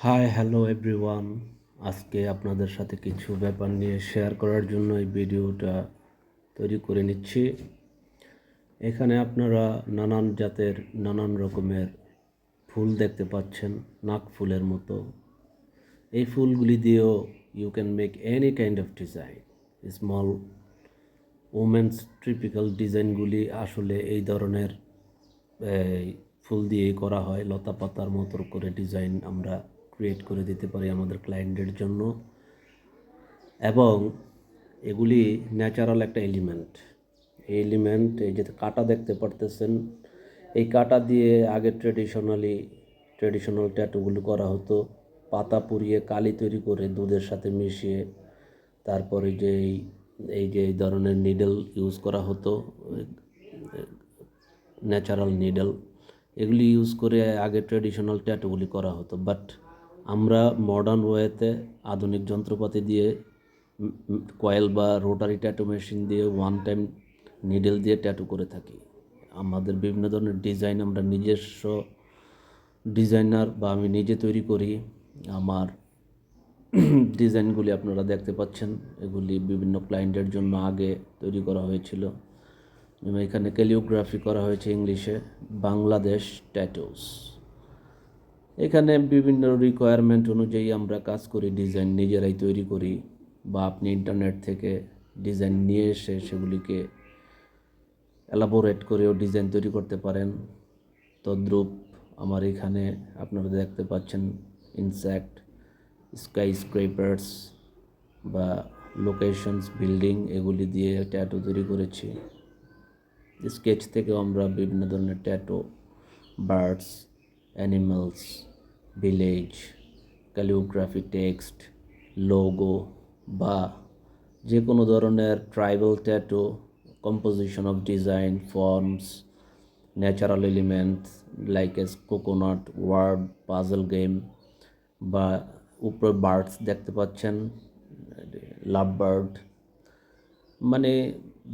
Hi hello everyone. আজকে আপনাদের সাথে কিছু ব্যাপার নিয়ে শেয়ার করার জন্য এই ভিডিওটা তৈরি করে নিচ্ছি। এখানে আপনারা নানান জাতের নানান রকমের ফুল দেখতে পাচ্ছেন, নাক ফুলের মতো। এই ফুলগুলি দিয়েও you can make any kind of design. Small women's tropical ডিজাইনগুলি আসলে এই ধরনের ফুল দিয়েই করা হয়। লতা পাতার মতো করে ডিজাইন আমরা ক্রিয়েট করে দিতে পারি আমাদের ক্লায়েন্টের জন্য, এবং এগুলি ন্যাচারাল একটা এলিমেন্ট। এই এলিমেন্ট, এই যে কাটা দেখতে পারতেছেন, এই কাটা দিয়ে আগে ট্রেডিশনাল ট্যাটুগুলো করা হতো। পাতা পুড়িয়ে কালি তৈরি করে দুধের সাথে মিশিয়ে তারপরে এই ধরনের নিডল ইউজ করা হতো, ন্যাচারাল নিডল। এগুলি ইউজ করে আগে ট্রেডিশনাল ট্যাটুগুলি করা হতো। বাট আমরা মডার্ন ওয়েতে আধুনিক যন্ত্রপাতি দিয়ে কয়েল বা রোটারি ট্যাটু মেশিন দিয়ে ওয়ান টাইম নিডল দিয়ে ট্যাটু করে থাকি। আমাদের বিভিন্ন ধরনের ডিজাইন আমরা নিজস্ব ডিজাইনার বা আমি নিজে তৈরি করি। আমার ডিজাইনগুলি আপনারা দেখতে পাচ্ছেন, এগুলি বিভিন্ন ক্লায়েন্টের জন্য আগে তৈরি করা হয়েছিল। এখানে ক্যালিওগ্রাফি করা হয়েছে ইংলিশে, বাংলাদেশ ট্যাটুস। এখানে বিভিন্ন রিকোয়ারমেন্ট অনুযায়ী আমরা কাজ করি, ডিজাইন নিজেরাই তৈরি করি, বা আপনি ইন্টারনেট থেকে ডিজাইন নিয়ে এসে সেগুলিকে এলাবোরেট করেও ডিজাইন তৈরি করতে পারেন। তদ্রূপ আমার এখানে আপনারা দেখতে পাচ্ছেন ইনসেক্ট, স্কাই স্ক্রেপার্স বা লোকেশনস, বিল্ডিং, এগুলি দিয়ে ট্যাটু তৈরি করেছি। স্কেচ থেকেও আমরা বিভিন্ন ধরনের tattoo, birds, animals, village, calligraphy, text, logo বা যে কোনো ধরনের tribal tattoo, composition of design, forms, natural elements like as coconut, word, puzzle game, বা উপরে বার্ডস দেখতে পাচ্ছেন, লাভ বার্ড, মানে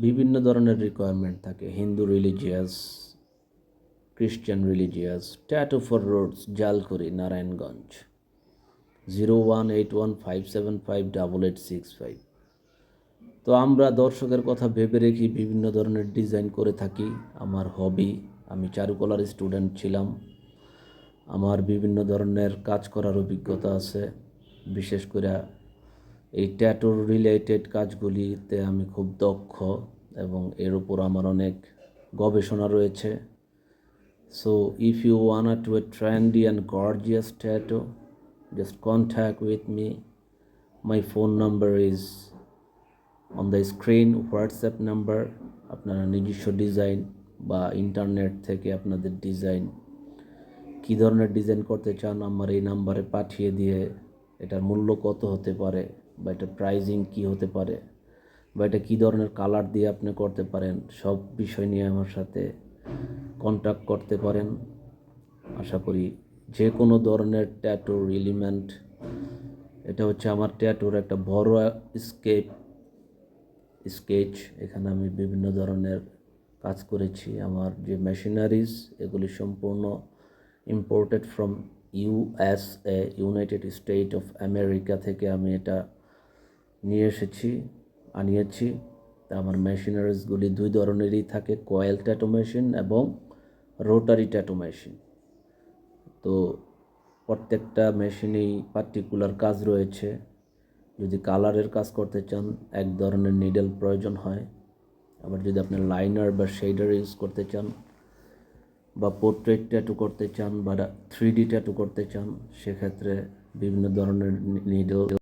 বিভিন্ন ধরনের রিকোয়ারমেন্ট থাকে। Hindu religious, Christian religious. Tattoo for roads, Jalkuri, Narayanganj, 01815758865। তো আমরা দর্শকের কথা ভেবে রেখে বিভিন্ন ধরনের ডিজাইন করে থাকি। আমার হবি, আমি চারুকলার স্টুডেন্ট ছিলাম। আমার বিভিন্ন ধরনের কাজ করার অভিজ্ঞতা আছে, বিশেষ করে এই ট্যাটুর রিলেটেড কাজগুলিতে আমি খুব দক্ষ, এবং এর উপর আমার অনেক গবেষণা রয়েছে। So if you want to a trendy and gorgeous tattoo, just contact with me. My phone number is on the screen, WhatsApp number. আপনারা নিজস্ব ডিজাইন বা ইন্টারনেট থেকে আপনাদের ডিজাইন, কী ধরনের ডিজাইন করতে চান, আমার এই নাম্বারে পাঠিয়ে দিয়ে এটার মূল্য কত হতে পারে, বা এটার প্রাইজিং কী হতে পারে, বা এটা কী ধরনের কালার দিয়ে আপনি করতে পারেন, সব বিষয় নিয়ে আমার সাথে কন্ট্যাক্ট করতে পারেন। আশা করি যে কোনো ধরনের ট্যাটুর এলিমেন্ট, এটা হচ্ছে আমার ট্যাটুর একটা বড় স্কেচ। এখানে আমি বিভিন্ন ধরনের কাজ করেছি। আমার যে মেশিনারিজ, এগুলি সম্পূর্ণ imported from USA, United state of America থেকে আমি এটা আনিয়েছি। তা আমার মেশিনারিজগুলি দুই ধরনেরই থাকে, কয়েল ট্যাটু মেশিন এবং রোটারি ট্যাটু মেশিন। তো প্রত্যেকটা মেশিনেই পার্টিকুলার কাজ রয়েছে। যদি কালারের কাজ করতে চান, এক ধরনের নিডল প্রয়োজন হয়। আবার যদি আপনি লাইনার বা শেডার ইউজ করতে চান, বা পোর্ট্রেট ট্যাটু করতে চান, বা 3D ট্যাটু করতে চান, সেক্ষেত্রে বিভিন্ন ধরনের নিডল